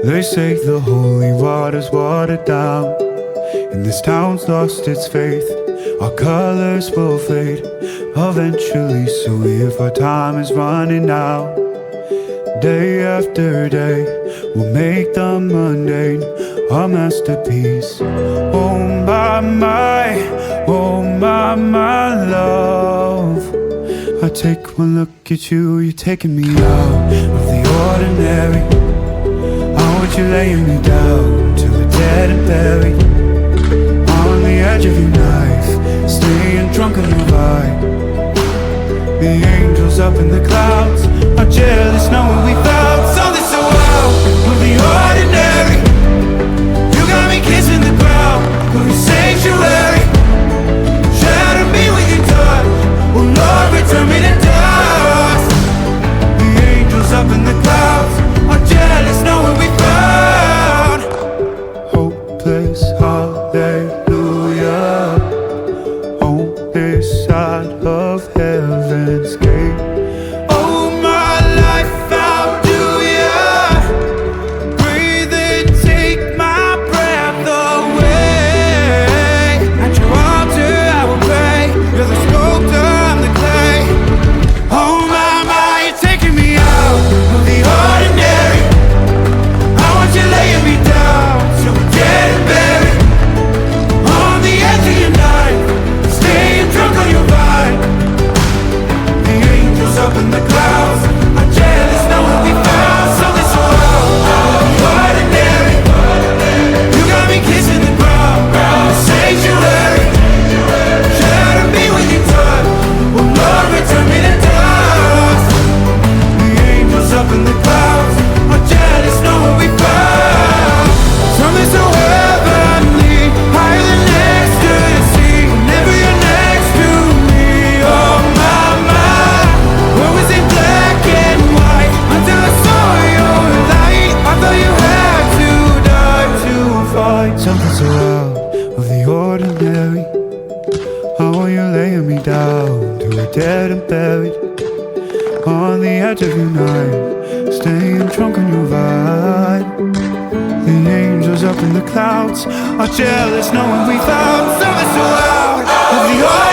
They say the holy water's watered down, and this town's lost its faith. Our colors will fade eventually, so if our time is running out, day after day, we'll make the mundane our masterpiece. Oh my love, I take one look at you, you're taking me out of the ordinary. I want you laying me down till we're dead and buried, on the edge of your knife, staying drunk on your vibe. The angels up in the clouds are jealous knowing we found something so out of the ordinary. You got me kissing the ground of your sanctuary. Shatter me with your touch, oh Lord, return me to dust. The angels up in the clouds are jealous knowing we found hopeless hallelujah on this side of heaven's gate. Oh my life, how do ya breathe and take my breath away? At your altar I will pray, you're the sculptor, I'm the clay. Oh my, you're taking me out of the ordinary. I want you laying me down till we're dead and buried, on the edge of your knife, staying drunk on your vine. The angels up in the clouds are jealous knowing we found something so out of the ordinary. You got me kissing the ground in the sanctuary. Shatter me with your touch, oh Lord, return me to dust. The angels up in the clouds are jealous knowing we found something so heavenly, higher than ecstasy. Whenever you're next to me, oh my, what was in black and white until I saw your light? I thought you had to die to fight something so out of the ordinary. How are you laying me down till we're dead and buried, on the edge of your night, staying drunk on your vibe. The angels up in the clouds are jealous knowing we found something so out of the ordinary.